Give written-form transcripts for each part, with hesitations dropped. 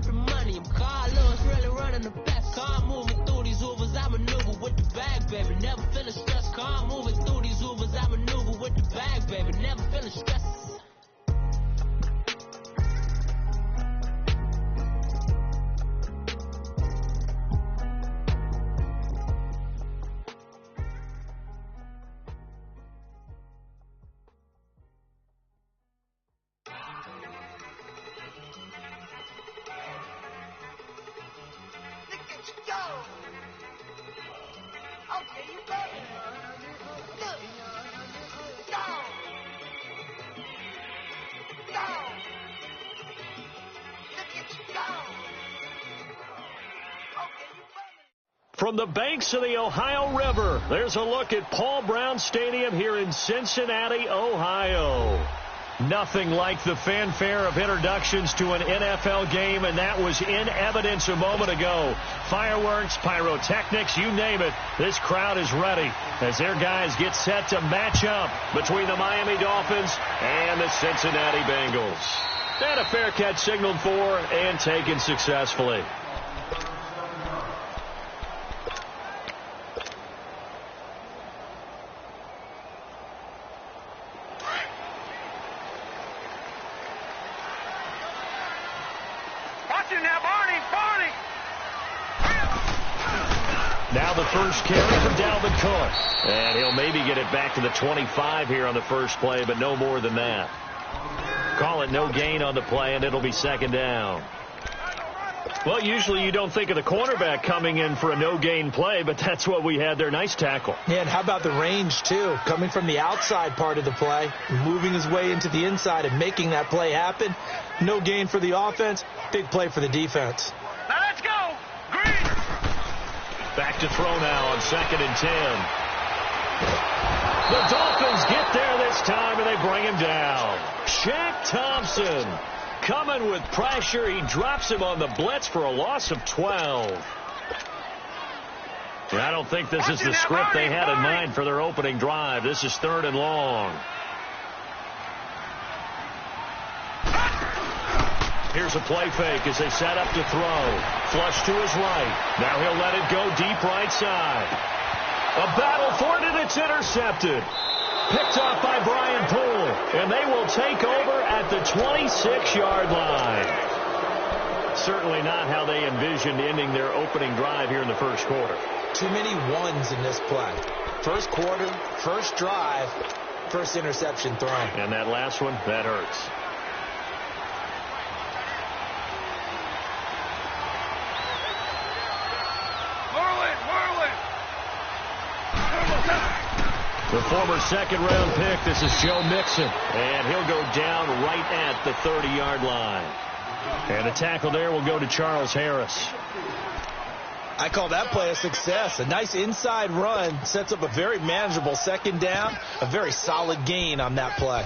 worth the money. I'm Carlos, really running the best. Car moving through these Ubers, I maneuver with the bag, baby. Never feeling stressed. Car moving through these Ubers, I maneuver with the bag, baby. Never feeling stressed. From the banks of the Ohio River, there's a look at Paul Brown Stadium here in Cincinnati, Ohio. Nothing like the fanfare of introductions to an NFL game, and that was in evidence a moment ago. Fireworks, pyrotechnics, you name it. This crowd is ready as their guys get set to match up between the Miami Dolphins and the Cincinnati Bengals. And a fair catch signaled for and taken successfully. Now the first carry from Dalvin Cook. And he'll maybe get it back to the 25 here on the first play, but no more than that. Call it no gain on the play, and it'll be second down. Well, usually you don't think of the cornerback coming in for a no-gain play, but that's what we had there. Nice tackle. Yeah, and how about the range, too? Coming from the outside part of the play, moving his way into the inside and making that play happen. No gain for the offense, big play for the defense. Now let's go! Green! Back to throw now on 2nd and 10. The Dolphins get there this time, and they bring him down. Shaq Thompson coming with pressure. He drops him on the blitz for a loss of 12. And I don't think this is the script they had in mind for their opening drive. This is 3rd and long. Here's a play fake as they set up to throw. Flush to his right. Now he'll let it go deep right side. A battle for it, and it's intercepted. Picked off by Brian Poole, and they will take over at the 26-yard line. Certainly not how they envisioned ending their opening drive here in the first quarter. Too many ones in this play. First quarter, first drive, first interception thrown. And that last one, that hurts. The former second-round pick, this is Joe Mixon, and he'll go down right at the 30-yard line. And a tackle there will go to Charles Harris. I call that play a success. A nice inside run sets up a very manageable second down, a very solid gain on that play.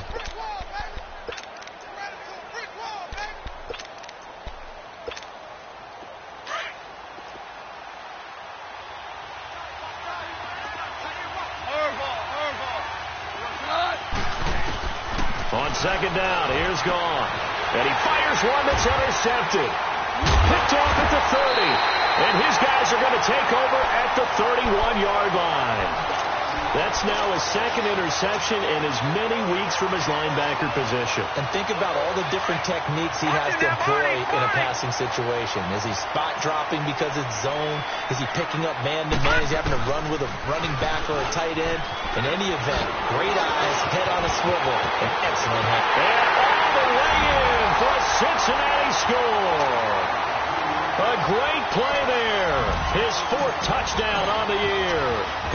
On second down, here's Gone. And he fires one that's intercepted. Picked off at the 30. And his guys are going to take over at the 31-yard line. That's now his second interception in as many weeks from his linebacker position. And think about all the different techniques he has to employ in a passing situation. Is he spot dropping because it's zone? Is he picking up man-to-man? Is he having to run with a running back or a tight end? In any event, great eyes, head on a swivel, and excellent head. And all the way in for a Cincinnati score. A great play there. His 4th touchdown on the year.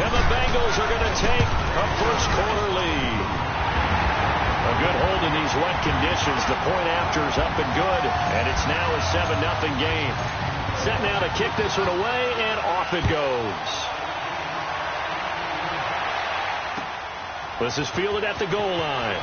And the Bengals are going to take a first-quarter lead. A good hold in these wet conditions. The point after is up and good. And it's now a 7-0 game. Set now to kick this one away, and off it goes. This is fielded at the goal line.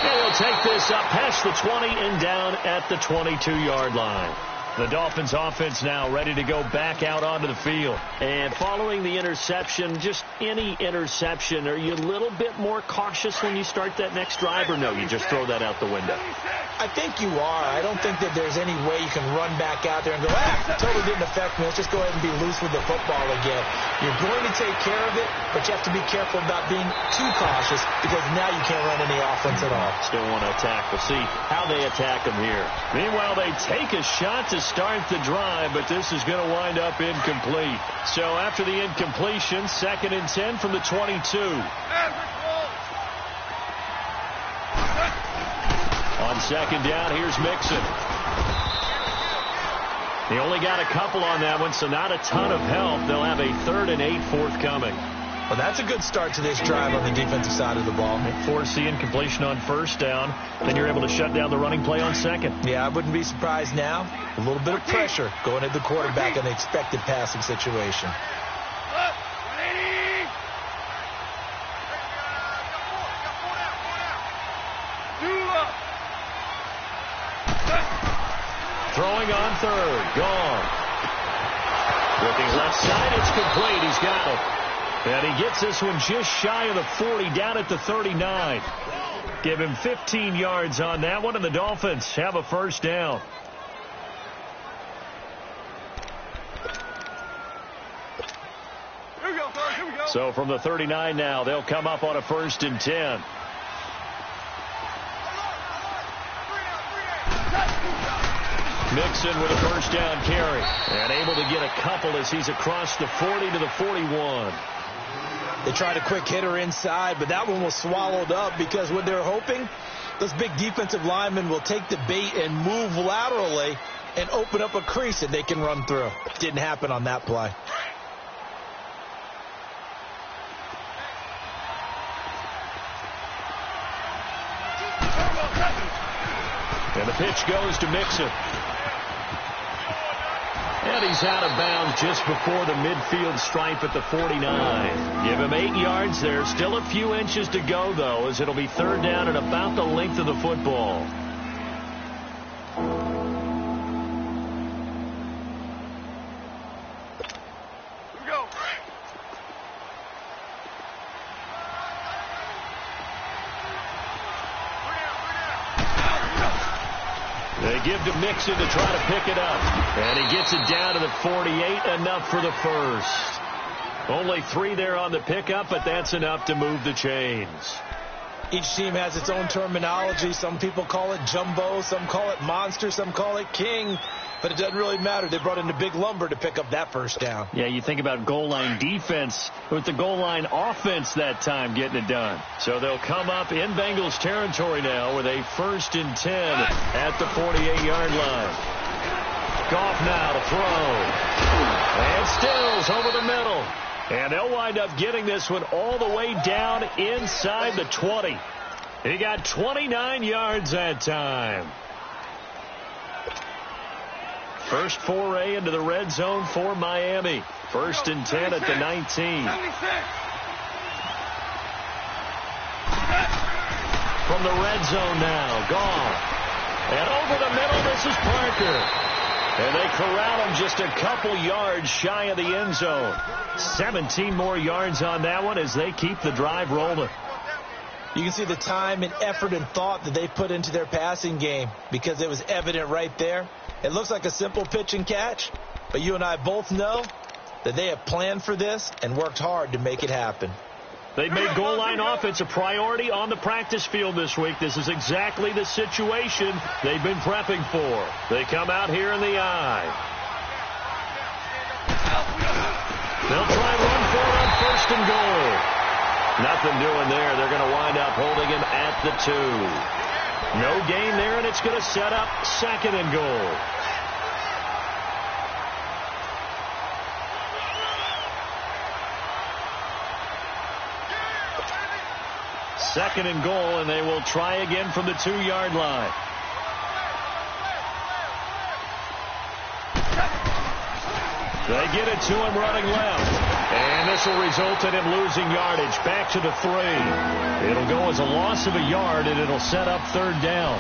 And he'll take this up past the 20 and down at the 22-yard line. The Dolphins offense now ready to go back out onto the field. And following the interception, just any interception, are you a little bit more cautious when you start that next drive, or no, you just throw that out the window? I think you are. I don't think that there's any way you can run back out there and go, totally didn't affect me. Let's just go ahead and be loose with the football again. You're going to take care of it, but you have to be careful about being too cautious because now you can't run any offense at all. Still want to attack. We'll see how they attack them here. Meanwhile, they take a shot to start the drive, but this is going to wind up incomplete. So after the incompletion, 2nd and 10 from the 22. On 2nd down, here's Mixon. He only got a couple on that one, so not a ton of help. They'll have a 3rd and 8 forthcoming. Well, that's a good start to this drive on the defensive side of the ball. Force the incompletion on 1st down. Then you're able to shut down the running play on 2nd. Yeah, I wouldn't be surprised now. A little bit of pressure going at the quarterback in the expected passing situation. Throwing on 3rd. Gone. Looking left side. It's complete. He's got it. And he gets this one just shy of the 40, down at the 39. Give him 15 yards on that one, and the Dolphins have a 1st down. Here we go, sir. Here we go. So from the 39 now, they'll come up on a 1st and 10. Mixon with a 1st down carry. And able to get a couple as he's across the 40 to the 41. They tried a quick hitter inside, but that one was swallowed up because what they're hoping, those big defensive linemen will take the bait and move laterally and open up a crease that they can run through. Didn't happen on that play. And the pitch goes to Mixon. And he's out of bounds just before the midfield stripe at the 49. Give him 8 yards there. Still a few inches to go, though, as it'll be 3rd down and about the length of the football. Here we go. They give to Mixon to try to pick it up. And he gets it down to the 48, enough for the 1st. Only 3 there on the pickup, but that's enough to move the chains. Each team has its own terminology. Some people call it jumbo, some call it monster, some call it king. But it doesn't really matter. They brought in the big lumber to pick up that 1st down. Yeah, you think about goal line defense with the goal line offense that time getting it done. So they'll come up in Bengals territory now with a 1st and 10 at the 48-yard line. Goff now to throw. And Stills over the middle. And they'll wind up getting this one all the way down inside the 20. He got 29 yards that time. First foray into the red zone for Miami. 1st and 10 at the 19. From the red zone now, Goff. And over the middle, this is Parker. And they corral him just a couple yards shy of the end zone. 17 more yards on that one as they keep the drive rolling. You can see the time and effort and thought that they put into their passing game because it was evident right there. It looks like a simple pitch and catch, but you and I both know that they have planned for this and worked hard to make it happen. They've made goal line offense a priority on the practice field this week. This is exactly the situation they've been prepping for. They come out here in the eye. They'll try and run for it on 1st and goal. Nothing doing there. They're going to wind up holding him at the 2. No gain there, and it's going to set up 2nd and goal. Second and goal, and they will try again from the 2-yard line. They get it to him running left. And this will result in him losing yardage back to the 3. It'll go as a loss of a yard, and it'll set up 3rd down.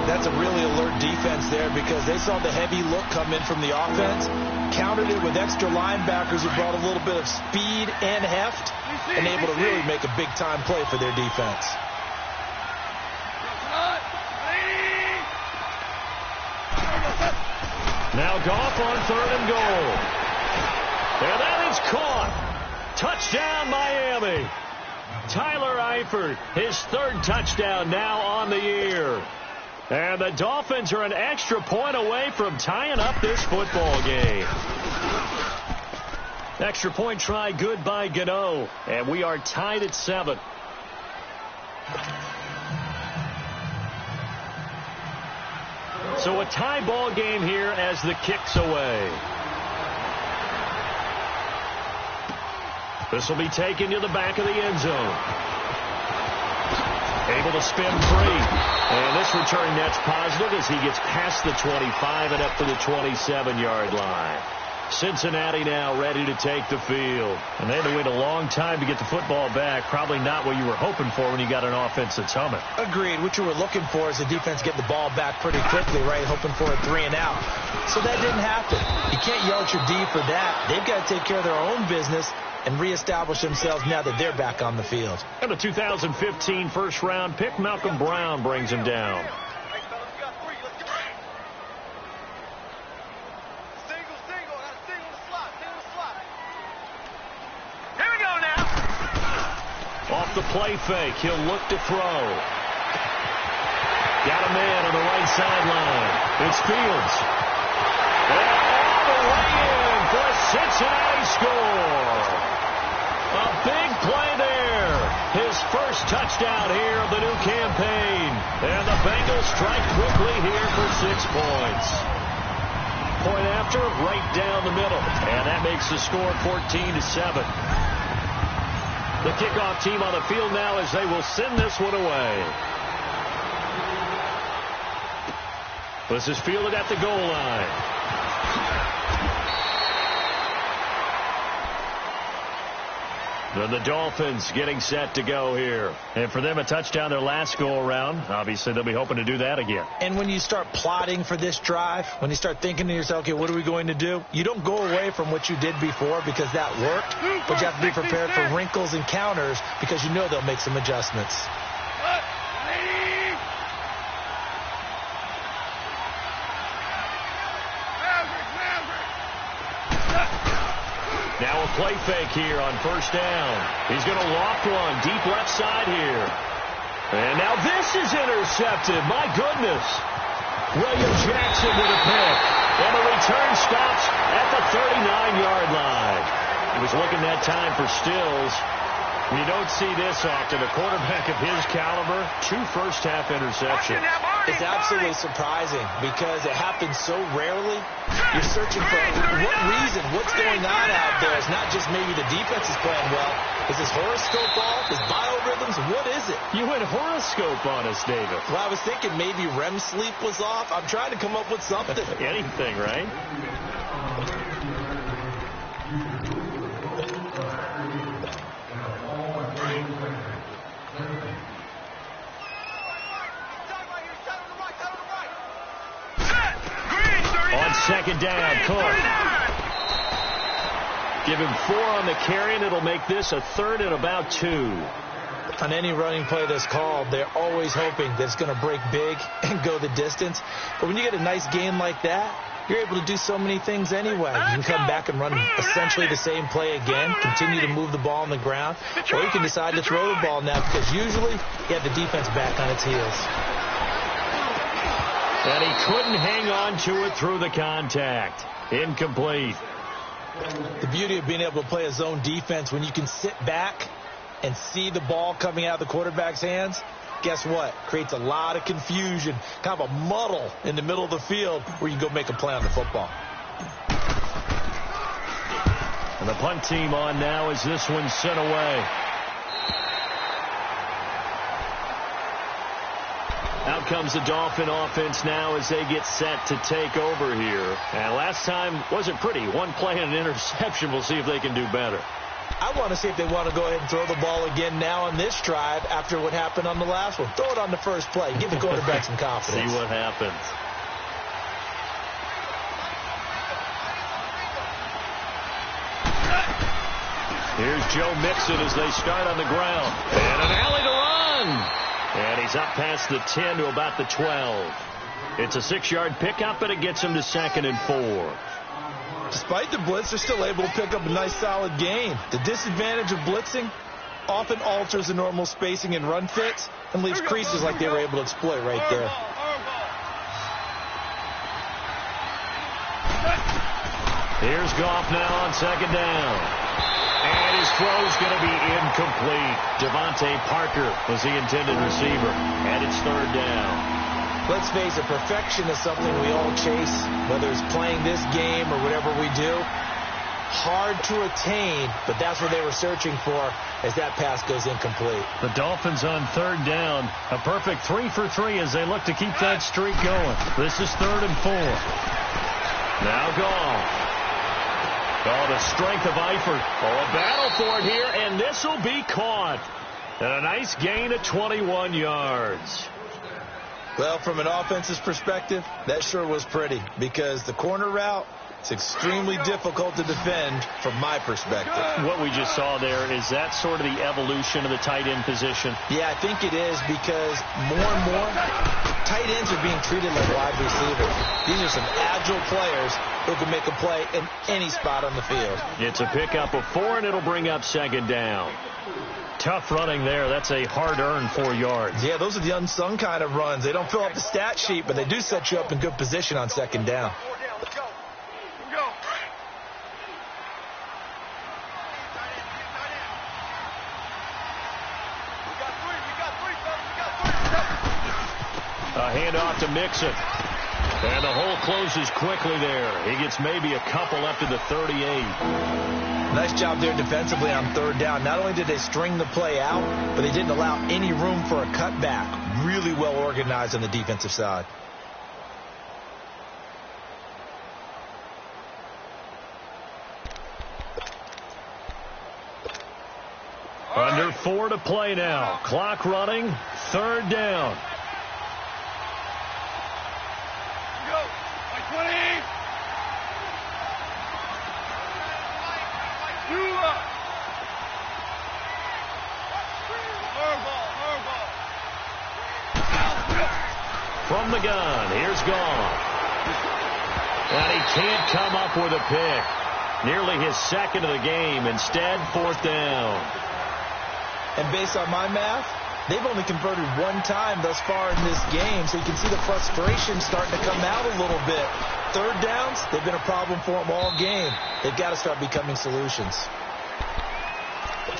That's a really alert defense there because they saw the heavy look come in from the offense, countered it with extra linebackers who brought a little bit of speed and heft, and able to really make a big-time play for their defense. Now Goff on 3rd and goal. And that is caught. Touchdown, Miami. Tyler Eifert, his 3rd touchdown now on the year. And the Dolphins are an extra point away from tying up this football game. Extra point try good by Gano. And we are tied at 7. So a tie ball game here as the kick's away. This will be taken to the back of the end zone. Able to spin free. And this return net's positive as he gets past the 25 and up to the 27-yard line. Cincinnati now ready to take the field. And they had to wait a long time to get the football back. Probably not what you were hoping for when you got an offense that's humming. Agreed. What you were looking for is the defense get the ball back pretty quickly, right? Hoping for a 3 and out. So that didn't happen. You can't yell at your D for that. They've got to take care of their own business and reestablish themselves now that they're back on the field. And the 2015 first-round pick, Malcolm Brown, brings him down. Off the play fake, he'll look to throw. Got a man on the right sideline. It's Fields. And all the way in for a Cincinnati score. A big play there. His first touchdown here of the new campaign. And the Bengals strike quickly here for 6 points. Point after, right down the middle. And that makes the score 14-7. The kickoff team on the field now as they will send this one away. This is fielded at the goal line. Then the Dolphins getting set to go here. And for them, a touchdown their last go-around. Obviously, they'll be hoping to do that again. And when you start plotting for this drive, when you start thinking to yourself, okay, what are we going to do? You don't go away from what you did before because that worked, but you have to be prepared for wrinkles and counters because you know they'll make some adjustments. Now a play fake here on first down. He's going to loft one deep left side here. And now this is intercepted. My goodness. William Jackson with a pick. And the return stops at the 39-yard line. He was looking that time for Stills. You don't see this often. A quarterback of his caliber, 2 first-half interceptions. It's absolutely surprising because it happens so rarely. You're searching for what reason, what's going on out there. It's not just maybe the defense is playing well. Is this horoscope off? Is biorhythms? What is it? You went horoscope on us, David. Well, I was thinking maybe REM sleep was off. I'm trying to come up with something. Anything, right? On second down, Cook. Give him 4 on the carry, and it'll make this a 3rd and about 2. On any running play that's called, they're always hoping that it's going to break big and go the distance. But when you get a nice gain like that, you're able to do so many things anyway. You can come back and run essentially the same play again, continue to move the ball on the ground, or you can decide to throw the ball now because usually you have the defense back on its heels. And he couldn't hang on to it through the contact. Incomplete. The beauty of being able to play a zone defense when you can sit back and see the ball coming out of the quarterback's hands, guess what? Creates a lot of confusion, kind of a muddle in the middle of the field where you can go make a play on the football. And the punt team on now as this one's sent away. Out comes the Dolphin offense now as they get set to take over here. And last time wasn't pretty. 1 play and an interception. We'll see if they can do better. I want to see if they want to go ahead and throw the ball again now on this drive after what happened on the last one. Throw it on the first play. Give the quarterback some confidence. See what happens. Here's Joe Mixon as they start on the ground. And an alley to run. And he's up past the 10 to about the 12. It's a 6-yard pickup, and it gets him to 2nd and 4. Despite the blitz, they're still able to pick up a nice, solid gain. The disadvantage of blitzing often alters the normal spacing and run fits and leaves creases like they were able to exploit right there. Here's Goff now on 2nd down. And his throw's going to be incomplete. Devontae Parker was the intended receiver. And it's 3rd down. Let's face it, perfection is something we all chase, whether it's playing this game or whatever we do. Hard to attain, but that's what they were searching for as that pass goes incomplete. The Dolphins on 3rd down. A perfect 3 for 3 as they look to keep that streak going. This is 3rd and 4. Now Goff. Oh, the strength of Eifert. Oh, a battle for it here, and this will be caught. And a nice gain of 21 yards. Well, from an offense's perspective, that sure was pretty because the corner route is extremely difficult to defend from my perspective. What we just saw there, is that sort of the evolution of the tight end position? Yeah, I think it is because more and more tight ends are being treated like wide receivers. These are some agile players who can make a play in any spot on the field. It's a pickup of 4, and it'll bring up 2nd down. Tough running there. That's a hard-earned 4 yards. Yeah, those are the unsung kind of runs. They don't fill up the stat sheet, but they do set you up in good position on 2nd down. Let's go. A handoff to Mixon. And the hole closes quickly there. He gets maybe a couple up to the 38. Nice job there defensively on 3rd down. Not only did they string the play out, but they didn't allow any room for a cutback. Really well organized on the defensive side. Under 4 to play now. Clock running. 3rd down. From the gun, here's Goff. And he can't come up with a pick. Nearly his 2nd of the game. Instead, 4th down. And based on my math, they've only converted 1 time thus far in this game, so you can see the frustration starting to come out a little bit. 3rd downs, they've been a problem for them all game. They've got to start becoming solutions.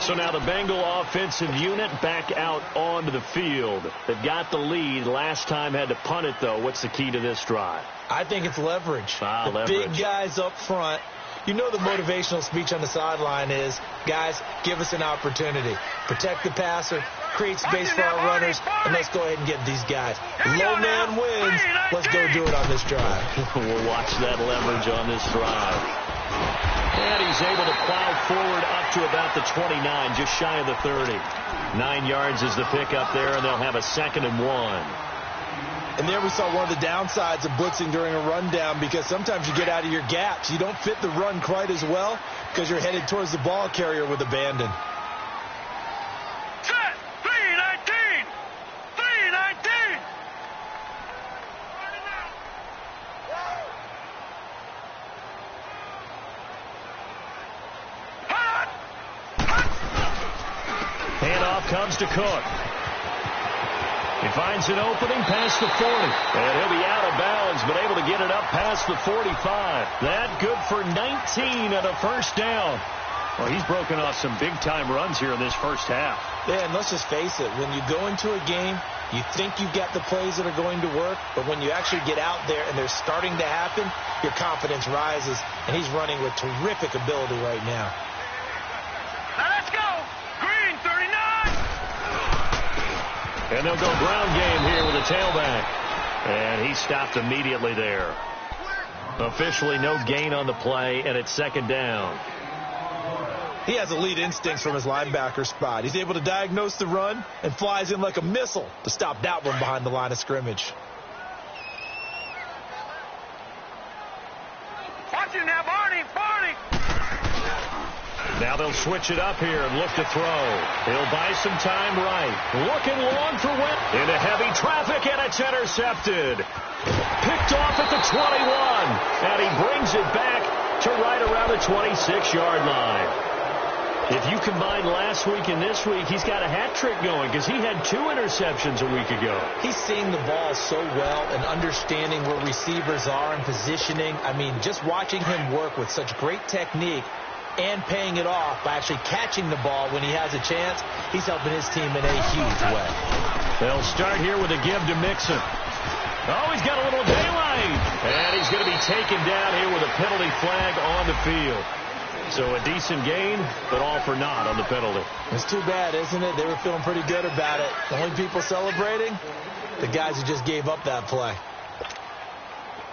So now the Bengal offensive unit back out onto the field. They've got the lead. Last time had to punt it, though. What's the key to this drive? I think it's leverage. Leverage. Big guys up front. You know the motivational speech on the sideline is, guys, give us an opportunity. Protect the passer, create space for our runners, and let's go ahead and get these guys. Low man wins. Let's go do it on this drive. We'll watch that leverage on this drive. And he's able to plow forward up to about the 29, just shy of the 30. 9 yards is the pickup there, and they'll have a 2nd and 1. And there we saw one of the downsides of blitzing during a rundown because sometimes you get out of your gaps. You don't fit the run quite as well because you're headed towards the ball carrier with abandon. Set! 319! 319! Handoff comes to Cook. He finds an opening past the 40. And he'll be out of bounds, but able to get it up past the 45. That good for 19 and a 1st down. Well, he's broken off some big-time runs here in this first half. Yeah, and let's just face it. When you go into a game, you think you've got the plays that are going to work, but when you actually get out there and they're starting to happen, your confidence rises, and he's running with terrific ability right now. Now let's go! Green, 39! And they'll go ground game here with a tailback. And he stopped immediately there. Officially no gain on the play, and it's 2nd down. He has elite instincts from his linebacker spot. He's able to diagnose the run and flies in like a missile to stop that one behind the line of scrimmage. Watch it now, Barney. Now they'll switch it up here and look to throw. He'll buy some time right. Looking long for Wentz. Into heavy traffic, and it's intercepted. Picked off at the 21. And he brings it back to right around the 26-yard line. If you combine last week and this week, he's got a hat trick going because he had 2 interceptions a week ago. He's seeing the ball so well and understanding where receivers are and positioning. I mean, just watching him work with such great technique and paying it off by actually catching the ball when he has a chance, he's helping his team in a huge way. They'll start here with a give to Mixon. Oh, he's got a little daylight. And he's going to be taken down here with a penalty flag on the field. So a decent gain, but all for naught on the penalty. It's too bad, isn't it? They were feeling pretty good about it. The only people celebrating, the guys who just gave up that play.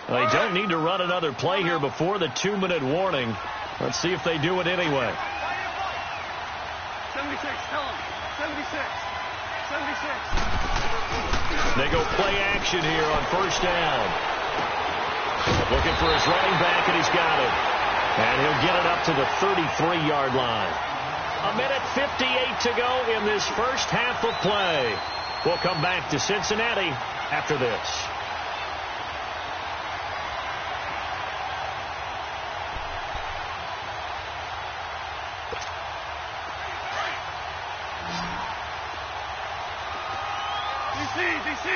Well, they don't need to run another play here before the 2-minute warning. Let's see if they do it anyway. 76, tell him. 76. They go play action here on first down. Looking for his running back, and he's got it. And he'll get it up to the 33-yard line. 1:58 to go in this first half of play. We'll come back to Cincinnati after this. DC.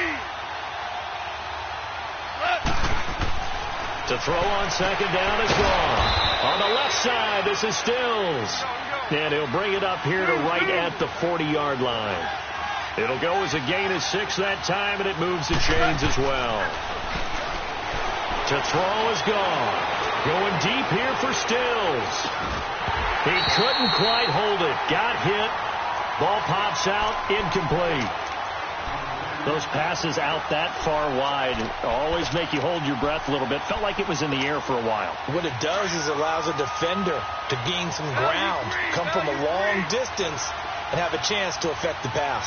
To throw on second down is gone. On the left side, this is Stills. And he'll bring it up here to right at the 40-yard line. It'll go as a gain of 6 that time, and it moves the chains as well. To throw is gone. Going deep here for Stills. He couldn't quite hold it. Got hit. Ball pops out. Incomplete. Those passes out that far wide always make you hold your breath a little bit. Felt like it was in the air for a while. What it does is it allows a defender to gain some ground, come from a long distance, and have a chance to affect the pass.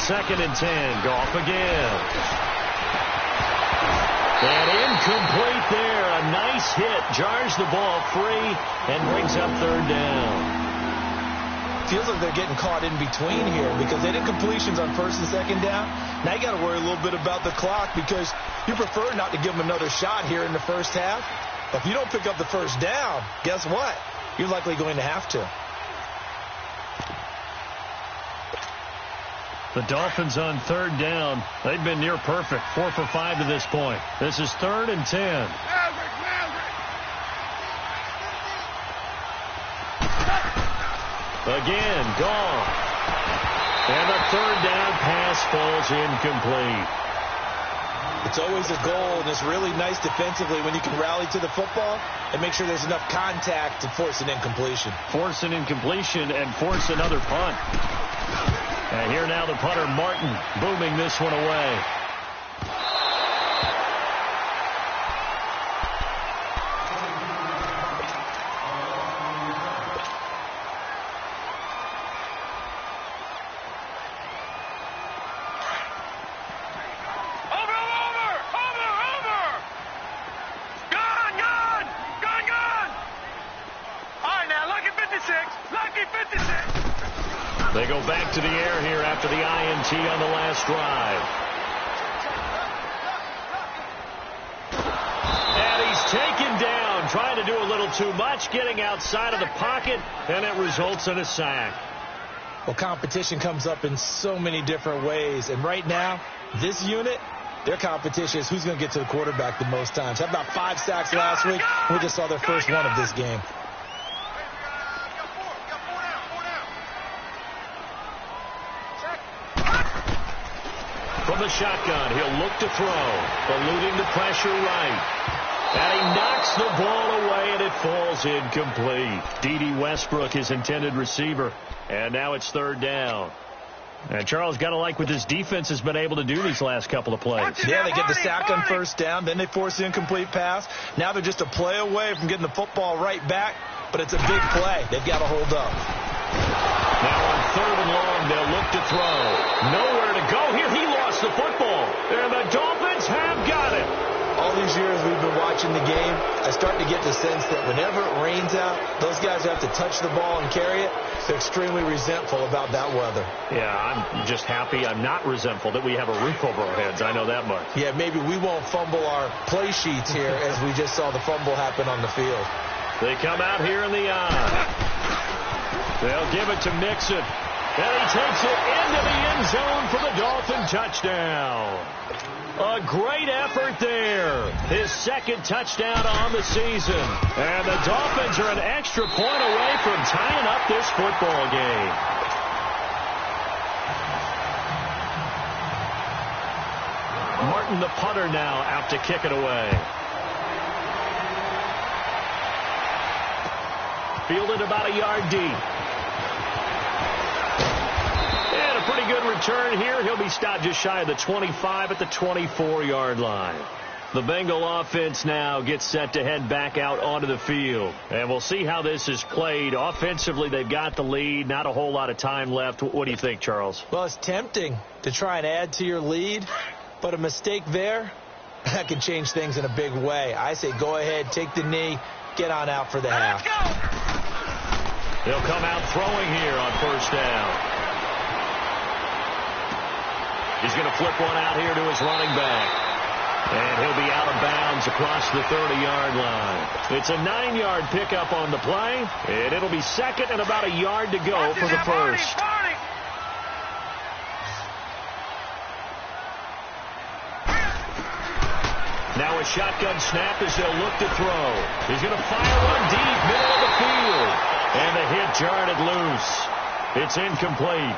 2nd and 10. Goff again. And incomplete there. A nice hit. Jars the ball free and brings up 3rd down. Feels like they're getting caught in between here because they did completions on 1st and 2nd down. Now you got to worry a little bit about the clock because you prefer not to give them another shot here in the first half. But if you don't pick up the first down, guess what? You're likely going to have to. The Dolphins on 3rd down. They've been near perfect. 4 for 5 to this point. This is 3rd and 10. Again, gone. And the 3rd down pass falls incomplete. It's always a goal, and it's really nice defensively when you can rally to the football and make sure there's enough contact to force an incompletion. Force an incompletion and force another punt. And here now the punter, Martin, booming this one away. They go back to the air here after the INT on the last drive. And he's taken down, trying to do a little too much, getting outside of the pocket, and it results in a sack. Well, competition comes up in so many different ways, and right now, this unit, their competition is who's going to get to the quarterback the most times. How about 5 sacks last week? We just saw their first one of this game. From the shotgun, he'll look to throw, eluding the pressure right. And he knocks the ball away, and it falls incomplete. D.D. Westbrook, his intended receiver. And now it's 3rd down. And Charles, got to like what this defense has been able to do these last couple of plays. Yeah, they get the sack on 1st down, then they force the incomplete pass. Now they're just a play away from getting the football right back but it's a big play. They've got to hold up. Now on 3rd and long, they'll look to throw. Nowhere to go here. He lost the football. And the Dolphins have got it. All these years we've been watching the game, I start to get the sense that whenever it rains out, those guys have to touch the ball and carry it. They're extremely resentful about that weather. Yeah, I'm just happy I'm not resentful that we have a roof over our heads. I know that much. Yeah, maybe we won't fumble our play sheets here as we just saw the fumble happen on the field. They come out here in the eye. They'll give it to Mixon. And he takes it into the end zone for the Dolphin touchdown. A great effort there. His second touchdown on the season. And the Dolphins are an extra point away from tying up this football game. Martin, the punter, now out to kick it away. Fielded about a yard deep. And a pretty good return here. He'll be stopped just shy of the 25 at the 24-yard line. The Bengal offense now gets set to head back out onto the field. And we'll see how this is played. Offensively, they've got the lead. Not a whole lot of time left. What do you think, Charles? Well, it's tempting to try and add to your lead, but a mistake there, that can change things in a big way. I say go ahead, take the knee, get on out for the half. He'll come out throwing here on 1st down. He's going to flip one out here to his running back. And he'll be out of bounds across the 30-yard line. It's a 9-yard pickup on the play. And it'll be second and about a yard to go for the first. Now a shotgun snap as they'll look to throw. He's going to fire one deep, middle of the field. And the hit jarred it loose. It's incomplete.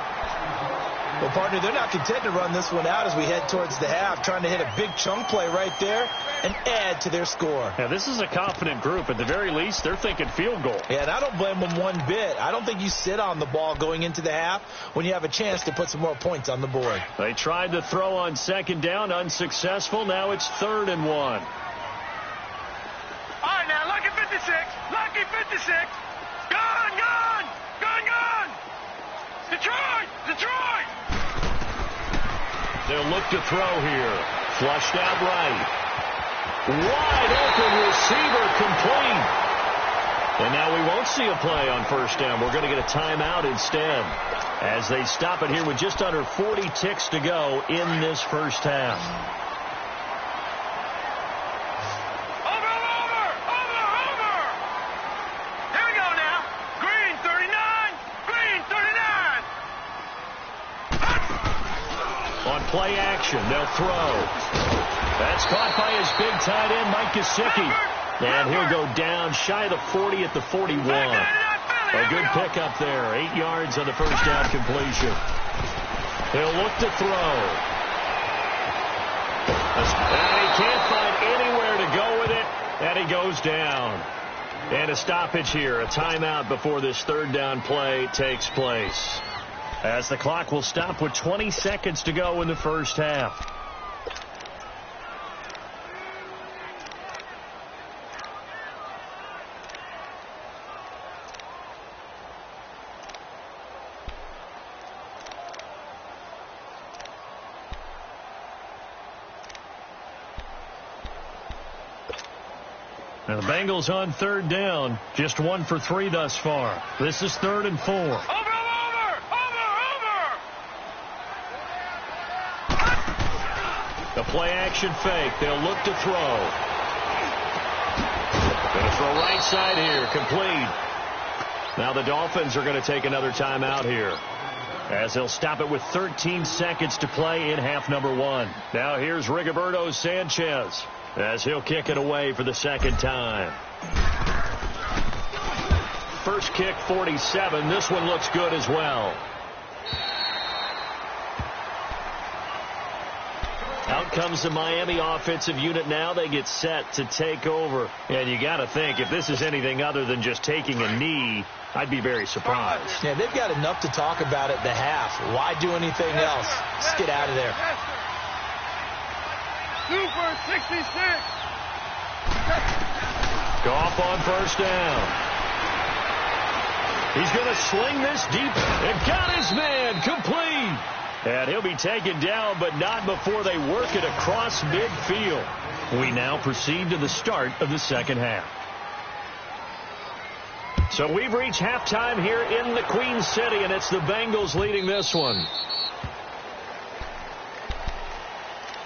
Well, partner, they're not content to run this one out as we head towards the half, trying to hit a big chunk play right there and add to their score. Yeah, this is a confident group. At the very least, they're thinking field goal. Yeah, and I don't blame them one bit. I don't think you sit on the ball going into the half when you have a chance to put some more points on the board. They tried to throw on 2nd down, unsuccessful. Now it's 3rd and 1. All right, now, lucky 56. Lucky 56. Gone, gone. Gone, gone. Detroit, Detroit. They'll look to throw here. Flushed out right. Wide open receiver, complete. And now we won't see a play on 1st down. We're going to get a timeout instead as they stop it here with just under 40 ticks to go in this first half. Here we go now. Green 39. Green 39. On play action, they'll throw. That's caught by his big tight end, Mike Gesicki. And he'll go down shy of the 40 at the 41. A good pickup there. 8 yards on the first down completion. He'll look to throw. And he can't find anywhere to go with it. And he goes down. And a stoppage here. A timeout before this 3rd down play takes place. As the clock will stop with 20 seconds to go in the first half. Now the Bengals on 3rd down, just 1 for 3 thus far. This is 3rd and 4. Over. The play action fake. They'll look to throw. Going to throw right side here. Complete. Now the Dolphins are going to take another timeout here as they'll stop it with 13 seconds to play in half number 1. Now here's Rigoberto Sanchez as he'll kick it away for the 2nd time. First kick, 47. This one looks good as well. Out comes the Miami offensive unit now. They get set to take over. And you got to think, if this is anything other than just taking a knee, I'd be very surprised. Yeah, they've got enough to talk about at the half. Why do anything else? Just get out of there. Super 66. Goff on 1st down. He's going to sling this deep and got his man complete. And he'll be taken down, but not before they work it across midfield. We now proceed to the start of the second half. So we've reached halftime here in the Queen City, and it's the Bengals leading this one.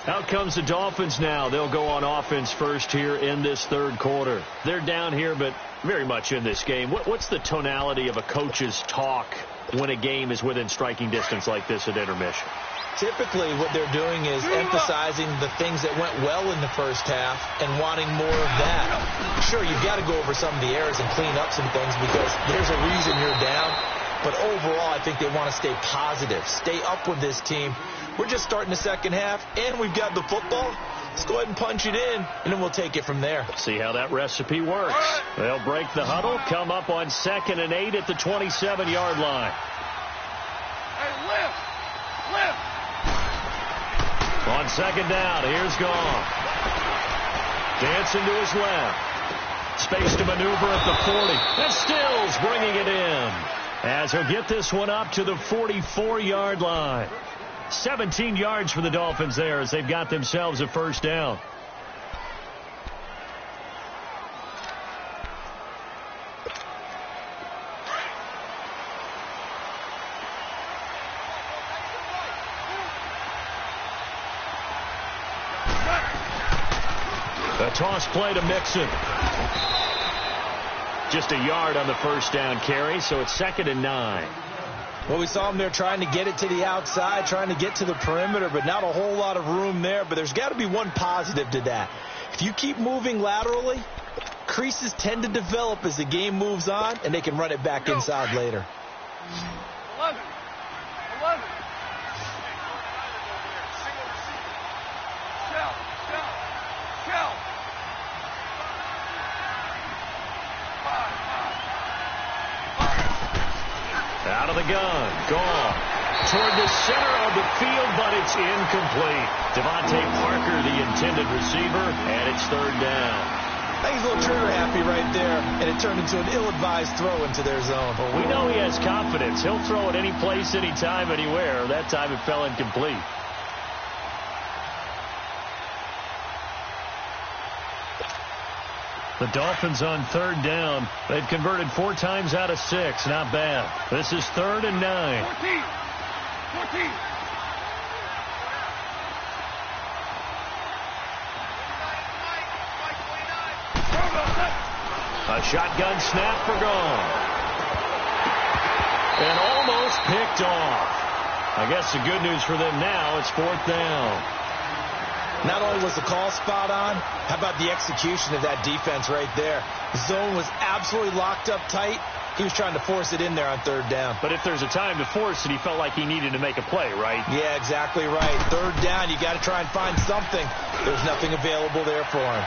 Out comes the Dolphins now. They'll go on offense first here in this third quarter. They're down here, but very much in this game. What's the tonality of a coach's talk when a game is within striking distance like this at intermission? Typically, what they're doing is emphasizing the things that went well in the first half and wanting more of that. Sure, you've got to go over some of the errors and clean up some things because there's a reason you're down. But overall, I think they want to stay positive, stay up with this team. We're just starting the second half, and we've got the football. Let's go ahead and punch it in, and then we'll take it from there. See how that recipe works. They'll break the huddle, come up on 2nd and 8 at the 27-yard line. Hey, lift! On 2nd down, here's Goff. Dancing to his left. Space to maneuver at the 40. And Stills bringing it in. As he'll get this one up to the 44-yard line. 17 yards for the Dolphins there as they've got themselves a first down. A toss play to Mixon. Just a yard on the first down carry, so it's 2nd and 9. Well, we saw him there trying to get it to the outside, trying to get to the perimeter, but not a whole lot of room there. But there's got to be one positive to that. If you keep moving laterally, creases tend to develop as the game moves on, and they can run it back inside later. 11. Shell. Out of the gun. Gone. Toward the center of the field, but it's incomplete. Devontae Parker, the intended receiver, and it's 3rd down. I think he's a little trigger happy right there, and it turned into an ill-advised throw into their zone. Well, we know he has confidence. He'll throw it any place, anytime, anywhere. That time it fell incomplete. The Dolphins on 3rd down. They've converted 4 times out of 6. Not bad. This is 3rd and 9. 14. A shotgun snap for Gone. And almost picked off. I guess the good news for them now, it's 4th down. Not only was the call spot on, how about the execution of that defense right there? The zone was absolutely locked up tight. He was trying to force it in there on 3rd down. But if there's a time to force it, he felt like he needed to make a play, right? Yeah, exactly right. 3rd down, you got to try and find something. There's nothing available there for him.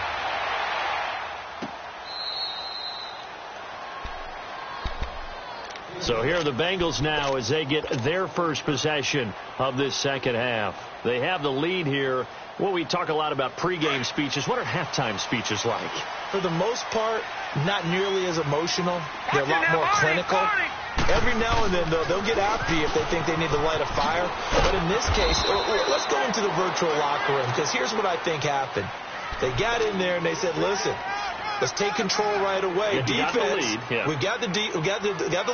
So here are the Bengals now as they get their first possession of this second half. They have the lead here. Well, we talk a lot about pregame speeches. What are halftime speeches like? For the most part, not nearly as emotional. They're a lot more clinical. Every now and then, though, they'll get after you if they think they need to light a fire. But in this case, let's go into the virtual locker room, because here's what I think happened. They got in there and they said, listen, let's take control right away. Defense, we got the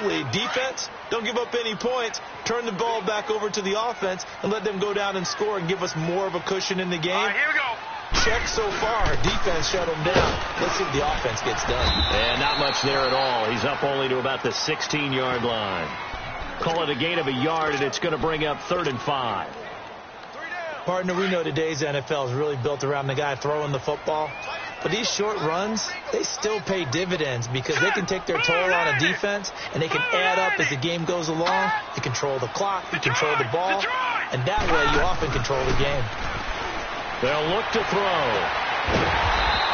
lead. Defense, don't give up any points. Turn the ball back over to the offense and let them go down and score and give us more of a cushion in the game. All right, here we go. Check so far. Defense shut them down. Let's see what the offense gets done. And not much there at all. He's up only to about the 16-yard line. Call it a gain of a yard, and it's going to bring up 3rd and 5. Partner, we know today's NFL is really built around the guy throwing the football. But these short runs, they still pay dividends because they can take their toll on a defense, and they can add up as the game goes along. You control the clock, you control the ball, and that way you often control the game. They'll look to throw.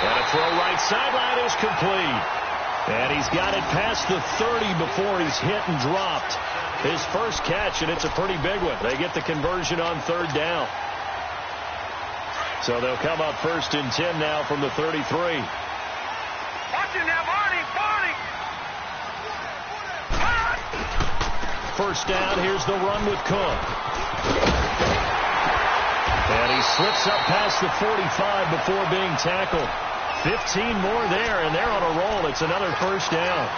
And a throw right sideline is complete. And he's got it past the 30 before he's hit and dropped. His first catch, and it's a pretty big one. They get the conversion on 3rd down. So they'll come up 1st and 10 now from the 33. Watch it now, Barney! first down. Here's the run with Cook. And he slips up past the 45 before being tackled. 15 more there, and they're on a roll. It's another first down.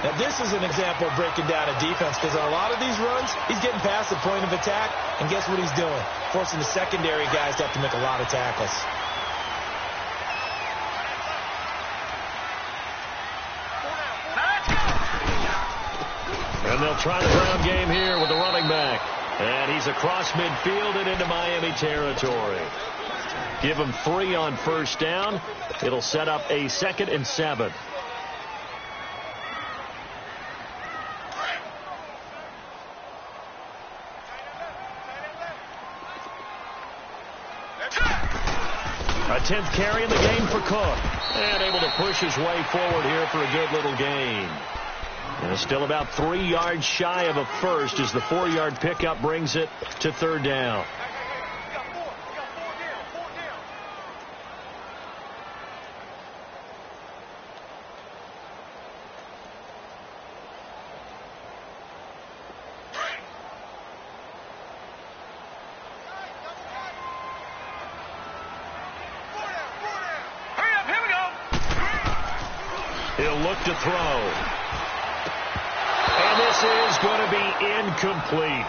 Now, this is an example of breaking down a defense, because on a lot of these runs, he's getting past the point of attack, and guess what he's doing? Forcing the secondary guys to have to make a lot of tackles. And they'll try the ground game here with the running back. And he's across midfield and into Miami territory. Give him 3 on first down. It'll set up a 2nd and 7. A 10th carry in the game for Cook. And able to push his way forward here for a good little gain. And still about 3 yards shy of a first as the 4-yard pickup brings it to 3rd down. He'll look to throw. And this is going to be incomplete.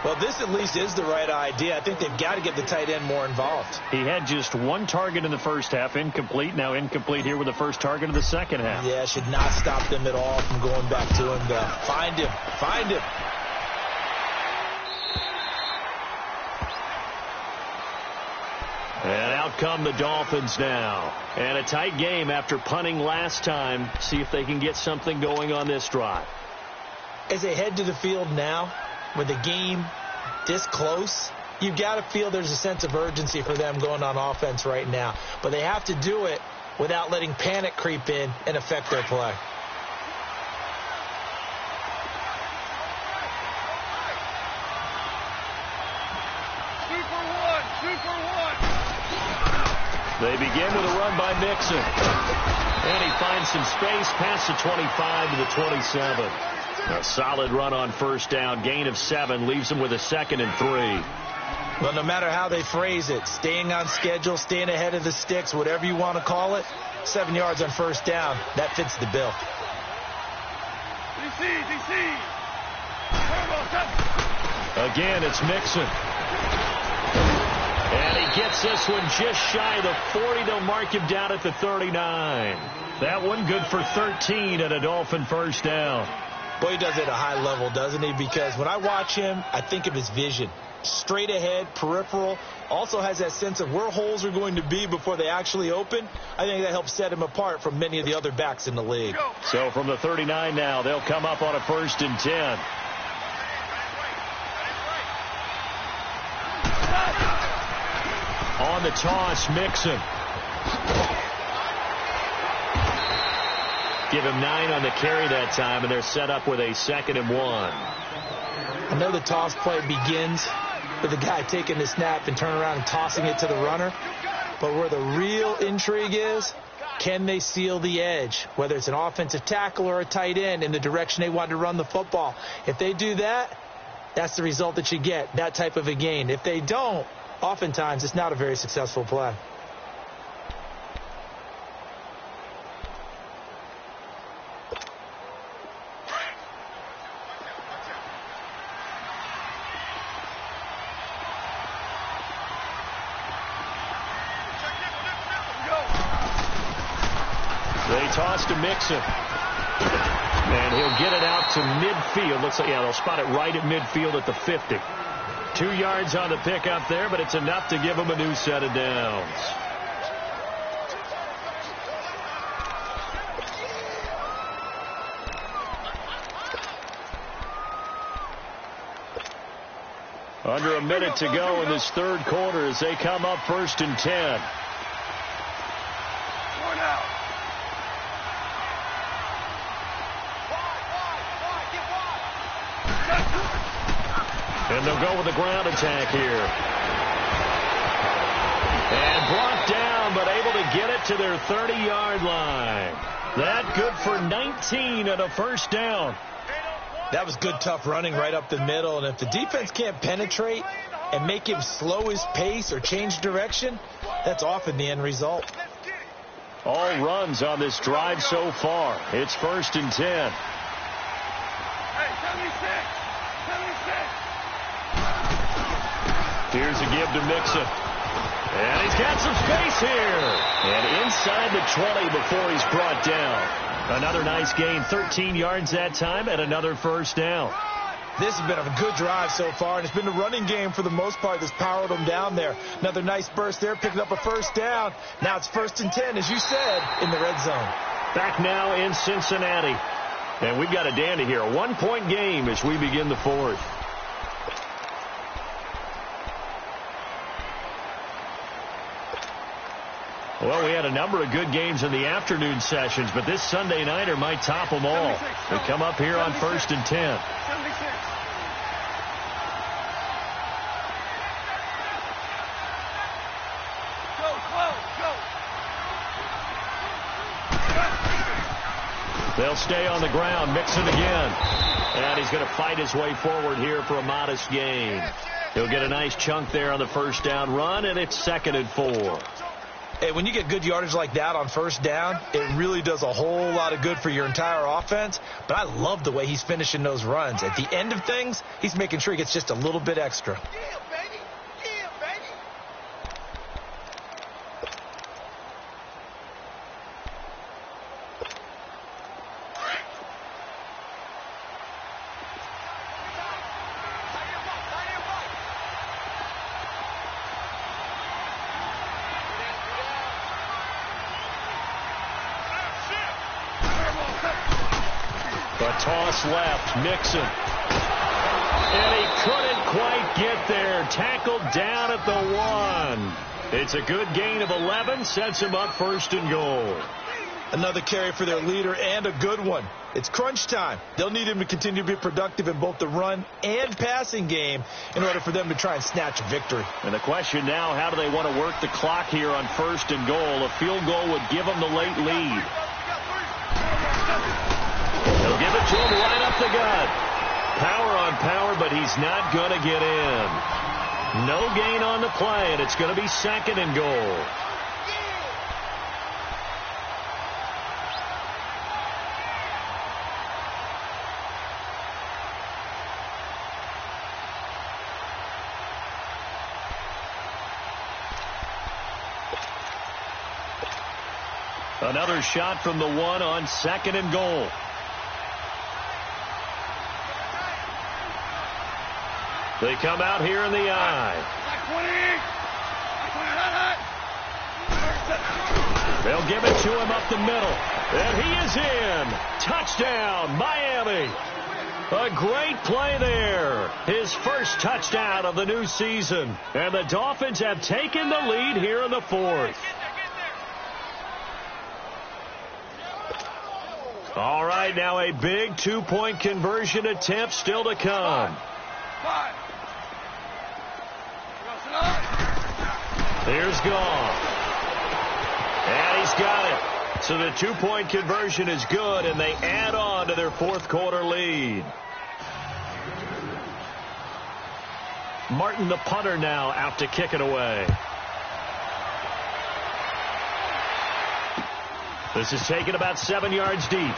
Well, this at least is the right idea. I think they've got to get the tight end more involved. He had just 1 target in the first half, incomplete. Now incomplete here with the first target of the second half. Yeah, should not stop them at all from going back to him. Find him. Find him. And out come the Dolphins now. And a tight game after punting last time. See if they can get something going on this drive. As they head to the field now, with the game this close, you've got to feel there's a sense of urgency for them going on offense right now. But they have to do it without letting panic creep in and affect their play. They begin with a run by Mixon. And he finds some space past the 25 to the 27. A solid run on first down. Gain of 7 leaves him with a 2nd and 3. Well, no matter how they phrase it, staying on schedule, staying ahead of the sticks, whatever you want to call it, 7 yards on first down, that fits the bill. Again, it's Mixon. And he gets this one just shy of the 40. They'll mark him down at the 39. That one good for 13 at a Dolphin first down. Boy, he does it at a high level, doesn't he? Because when I watch him, I think of his vision. Straight ahead, peripheral. Also has that sense of where holes are going to be before they actually open. I think that helps set him apart from many of the other backs in the league. So from the 39 now, they'll come up on a 1st and 10. On the toss, Mixon. Give him 9 on the carry that time, and they're set up with a 2nd and 1. I know the toss play begins with the guy taking the snap and turning around and tossing it to the runner. But where the real intrigue is, can they seal the edge? Whether it's an offensive tackle or a tight end in the direction they want to run the football. If they do that, that's the result that you get, that type of a gain. If they don't, oftentimes it's not a very successful play. They toss to Mixon. And he'll get it out to midfield. Looks like, yeah, they'll spot it right at midfield at the 50. 2 yards on the pickup there, but it's enough to give them a new set of downs. Under a minute to go in this 3rd quarter as they come up 1st and 10. And they'll go with the ground attack here. And brought down, but able to get it to their 30-yard line. That good for 19 and a first down. That was good, tough running right up the middle. And if the defense can't penetrate and make him slow his pace or change direction, that's often the end result. All runs on this drive so far. It's 1st and 10. Hey, 76! 76! Here's a give to Mixon. And he's got some space here. And inside the 20 before he's brought down. Another nice gain, 13 yards that time, and another first down. This has been a good drive so far, and it's been the running game for the most part that's powered them down there. Another nice burst there, picking up a first down. Now it's 1st and 10, as you said, in the red zone. Back now in Cincinnati. And we've got a dandy here. A 1-point game as we begin the 4th. Well, we had a number of good games in the afternoon sessions, but this Sunday nighter might top them all. We come up here on 1st and 10. 76. They'll stay on the ground. Mixon again. And he's going to fight his way forward here for a modest gain. He'll get a nice chunk there on the first down run, and it's 2nd and 4. Hey, when you get good yardage like that on first down, it really does a whole lot of good for your entire offense. But I love the way he's finishing those runs. At the end of things, he's making sure he gets just a little bit extra. Yeah, baby. Yeah, baby. A toss left, Mixon. And he couldn't quite get there. Tackled down at the 1. It's a good gain of 11, sets him up 1st and goal. Another carry for their leader, and a good one. It's crunch time. They'll need him to continue to be productive in both the run and passing game in order for them to try and snatch a victory. And the question now, how do they want to work the clock here on 1st and goal? A field goal would give them the late lead. They'll give it to him right up the gut. Power on power, but he's not going to get in. No gain on the play, and it's going to be 2nd and goal. Another shot from the 1 on 2nd and goal. They come out here in the eye. They'll give it to him up the middle. And he is in. Touchdown, Miami. A great play there. His first touchdown of the new season. And the Dolphins have taken the lead here in the 4th. All right, now a big 2-point conversion attempt still to come. Here's Goff. And he's got it. So the 2-point conversion is good, and they add on to their 4th quarter lead. Martin, the punter, now out to kick it away. This is taken about 7 yards deep.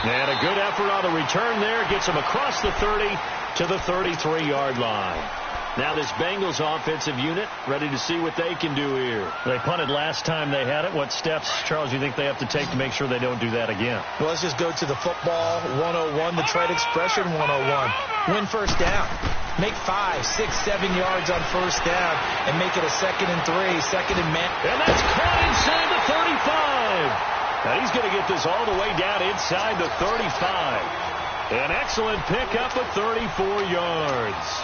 And a good effort on the return there. Gets him across the 30 to the 33-yard line. Now this Bengals offensive unit ready to see what they can do here. They punted last time they had it. What steps, Charles, you think they have to take to make sure they don't do that again? Well, let's just go to the football 101, the trade expression 101. Win first down. Make 5, 6, 7 yards on first down and make it a 2nd and 3, 2nd and man. And that's caught inside the 35. Now he's going to get this all the way down inside the 35. An excellent pickup of 34 yards.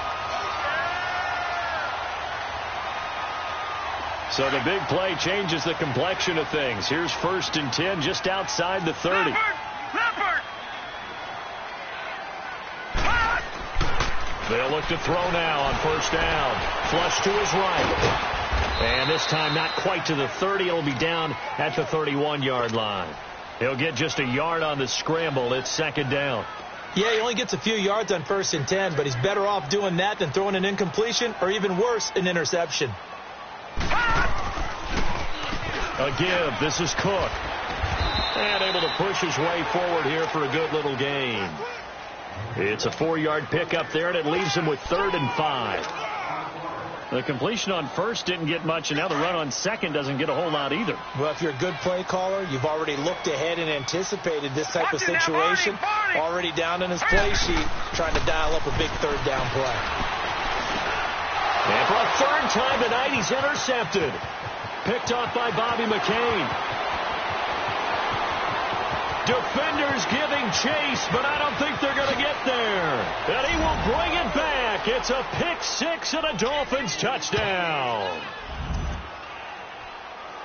So the big play changes the complexion of things. Here's 1st and 10 just outside the 30. They'll look to throw now on first down. Flush to his right. And this time not quite to the 30. It'll be down at the 31-yard line. He'll get just a yard on the scramble. It's second down. Yeah, he only gets a few yards on 1st and 10, but he's better off doing that than throwing an incompletion or even worse, an interception. A give. This is Cook. And able to push his way forward here for a good little gain. It's a 4-yard pickup there, and it leaves him with 3rd and 5. The completion on first didn't get much, and now the run on second doesn't get a whole lot either. Well, if you're a good play caller, you've already looked ahead and anticipated this type of situation. Already down in his play sheet, trying to dial up a big 3rd down play. And for a 3rd time tonight, he's intercepted. Picked off by Bobby McCain. Defenders giving chase, but I don't think they're going to get there. And he will bring it back. It's a pick 6 and a Dolphins touchdown.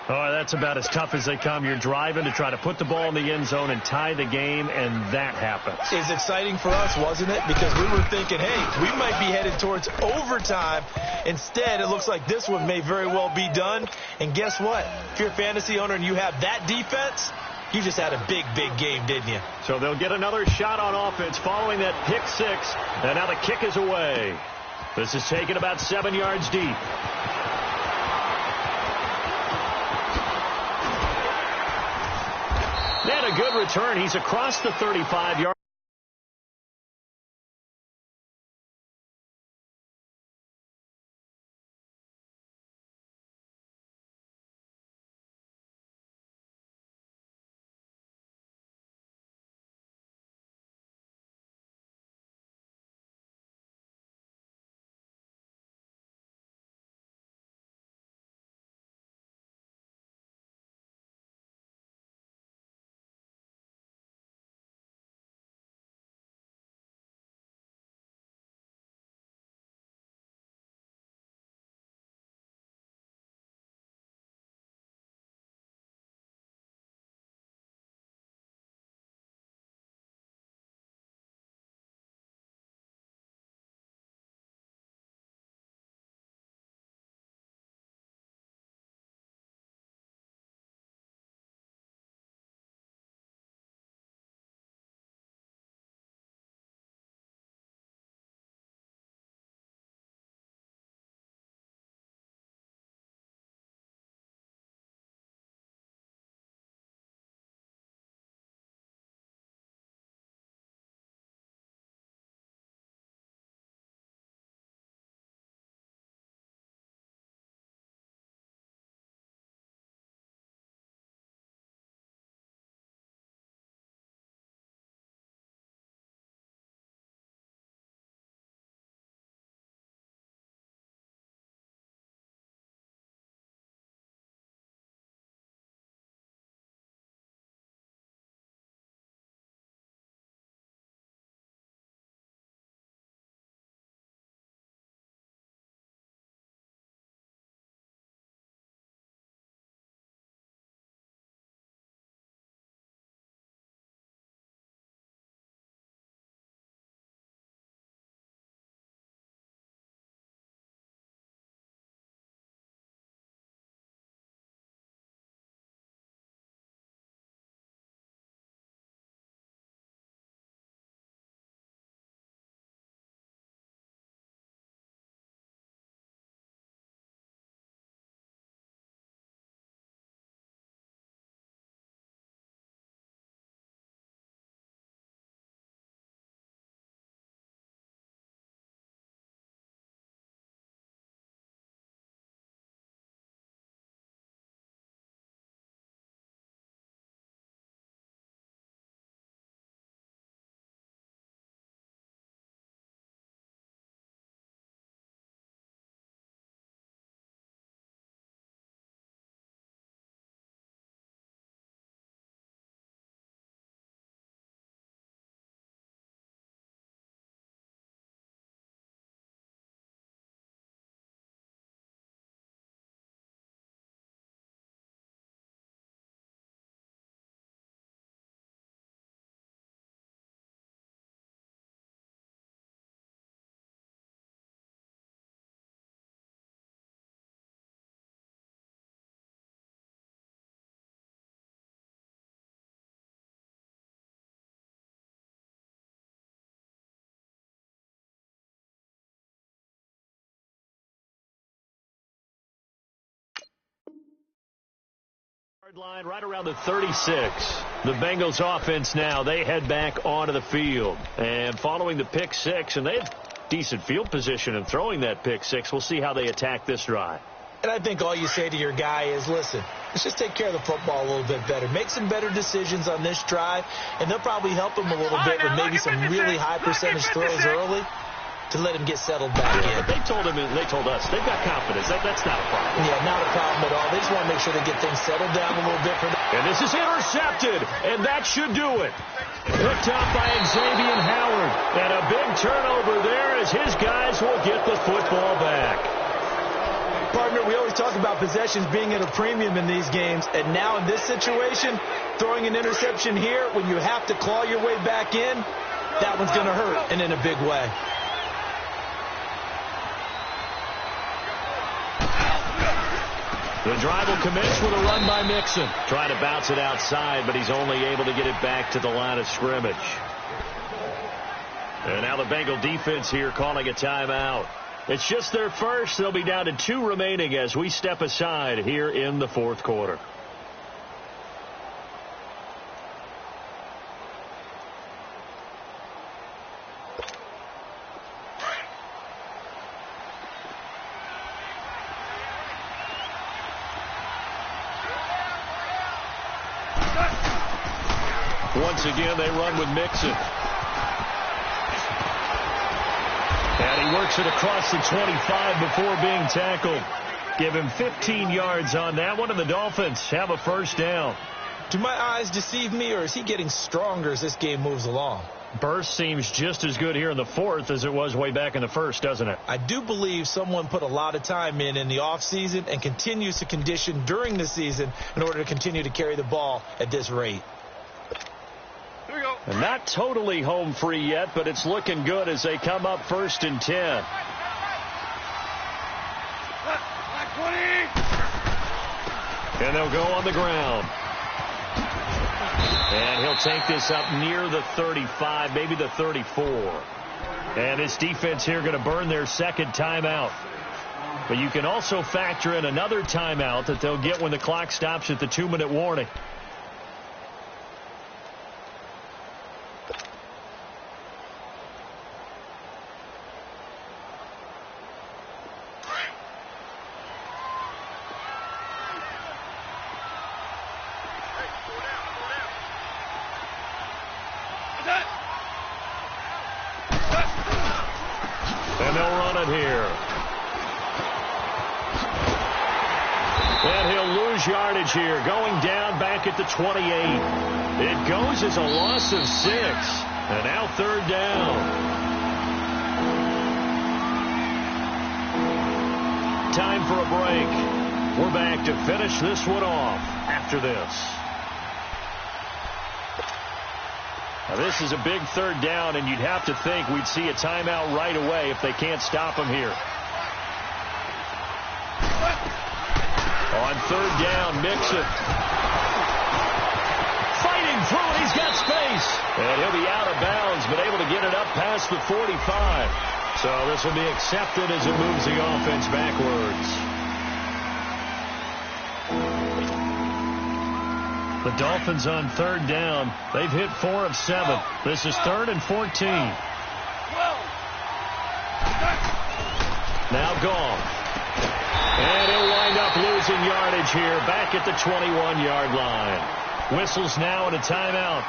Oh, that's about as tough as they come. You're driving to try to put the ball in the end zone and tie the game, and that happens. It's exciting for us, wasn't it? Because we were thinking, hey, we might be headed towards overtime. Instead, it looks like this one may very well be done. And guess what? If you're a fantasy owner and you have that defense, you just had a big, big game, didn't you? So they'll get another shot on offense following that pick 6. And now the kick is away. This is taken about 7 yards deep. And a good return. He's across the 35-yard. Line right around the 36. The Bengals offense now, they head back onto the field. And following the pick six, and they have decent field position in throwing that pick six. We'll see how they attack this drive. And I think all you say to your guy is, listen, let's just take care of the football a little bit better. Make some better decisions on this drive, and they'll probably help him a little bit with maybe some really high percentage throws early to let him get settled back in. But they told us, they've got confidence. That's not a problem. Yeah, not a problem at all. They just want to make sure they get things settled down a little bit. And this is intercepted, and that should do it. Picked up by Xavier Howard. And a big turnover there as his guys will get the football back. Partner, we always talk about possessions being at a premium in these games, and now in this situation, throwing an interception here when you have to claw your way back in, that one's going to hurt, and in a big way. The drive will commence with a run by Mixon. Trying to bounce it outside, but he's only able to get it back to the line of scrimmage. And now the Bengal defense here calling a timeout. It's just their first. They'll be down to 2 remaining as we step aside here in the fourth quarter. Once again, they run with Mixon. And he works it across the 25 before being tackled. Give him 15 yards on that one, and the Dolphins have a first down. Do my eyes deceive me, or is he getting stronger as this game moves along? Burst seems just as good here in the fourth as it was way back in the first, doesn't it? I do believe someone put a lot of time in the offseason and continues to condition during the season in order to continue to carry the ball at this rate. And not totally home free yet, but it's looking good as they come up 1st and 10. And they'll go on the ground. And he'll take this up near the 35, maybe the 34. And this defense here going to burn their second timeout. But you can also factor in another timeout that they'll get when the clock stops at the 2-minute warning. And they'll run it here. And he'll lose yardage here, going down back at the 28. It goes as a loss of 6. And now 3rd down. Time for a break. We're back to finish this one off after this. Now this is a big 3rd down, and you'd have to think we'd see a timeout right away if they can't stop him here. On 3rd down, Mixon. Fighting through it, he's got space. And he'll be out of bounds, but able to get it up past the 45. So this will be accepted as it moves the offense backwards. The Dolphins on 3rd down. They've hit 4 of 7. This is 3rd and 14. Now gone. And he'll wind up losing yardage here back at the 21-yard line. Whistles now and a timeout.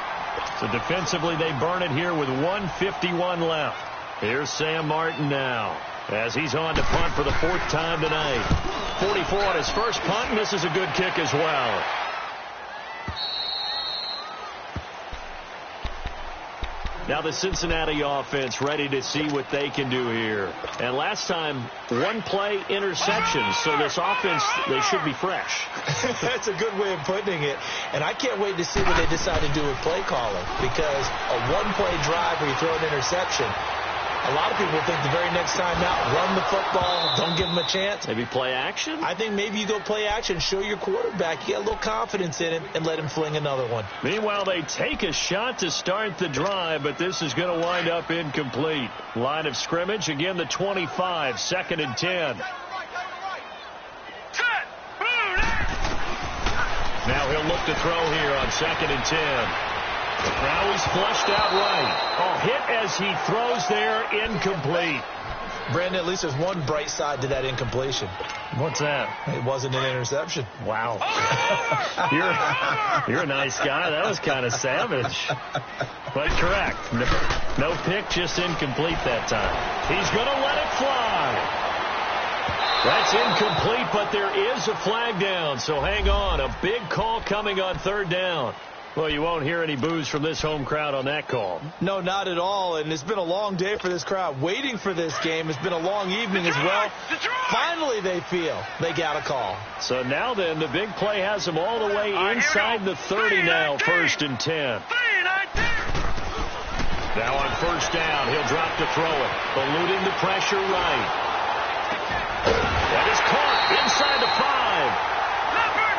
So defensively they burn it here with 1:51 left. Here's Sam Martin now as he's on to punt for the 4th time tonight. 44 on his first punt, and this is a good kick as well. Now the Cincinnati offense ready to see what they can do here. And last time, 1-play interception. So this offense, they should be fresh. That's a good way of putting it. And I can't wait to see what they decide to do with play calling. Because a 1-play drive where you throw an interception, a lot of people think the very next time out, run the football, don't give them a chance. Maybe play action? I think maybe you go play action, show your quarterback, you get a little confidence in him, and let him fling another one. Meanwhile, they take a shot to start the drive, but this is going to wind up incomplete. Line of scrimmage, again the 25, 2nd and 10. Now he'll look to throw here on 2nd and 10. Now he's flushed out right. Oh, hit as he throws there, incomplete. Brandon, at least there's one bright side to that incompletion. What's that? It wasn't an interception. Wow. You're a nice guy. That was kind of savage. But correct. No pick, just incomplete that time. He's going to let it fly. That's incomplete, but there is a flag down, so hang on. A big call coming on 3rd down. Well, you won't hear any boos from this home crowd on that call. No, not at all, and it's been a long day for this crowd. Waiting for this game. It's been a long evening as well. Finally, they feel they got a call. So now then, the big play has them all the way inside the 30 now, 1st and 10. Now on 1st down, he'll drop to throw it. Eluding the pressure right. That is caught inside the 5.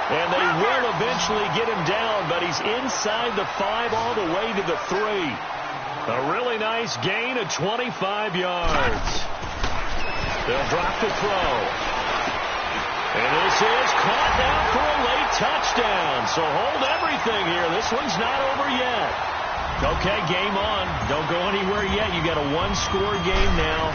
And they will eventually get him down, but he's inside the 5 all the way to the 3. A really nice gain of 25 yards. They'll drop to throw. And this is caught now for a late touchdown. So hold everything here. This one's not over yet. Okay, game on. Don't go anywhere yet. You got a 1-score game now.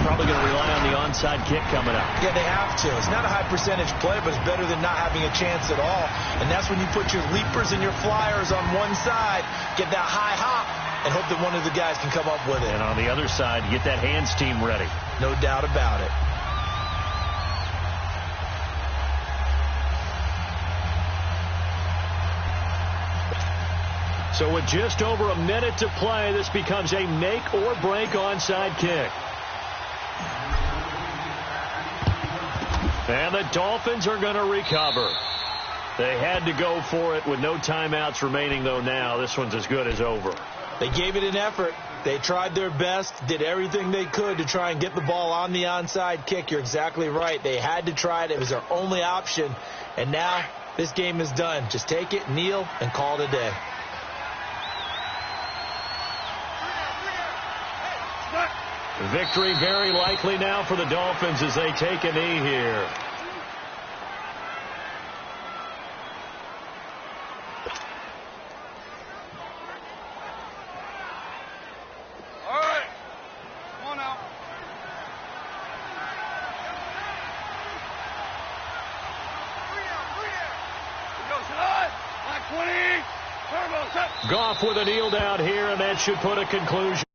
Probably going to rely on the onside kick coming up. Yeah, they have to. It's not a high percentage play, but it's better than not having a chance at all. And that's when you put your leapers and your flyers on one side, get that high hop, and hope that one of the guys can come up with it. And on the other side, get that hands team ready. No doubt about it. So with just over a minute to play, this becomes a make-or-break onside kick. And the Dolphins are going to recover. They had to go for it with no timeouts remaining, though, now. This one's as good as over. They gave it an effort. They tried their best, did everything they could to try and get the ball on the onside kick. You're exactly right. They had to try it. It was their only option. And now this game is done. Just take it, kneel, and call it a day. Victory very likely now for the Dolphins as they take a knee here. All right. Come on now. Black 20. Turbo set. Goff with a kneel down here, and that should put a conclusion.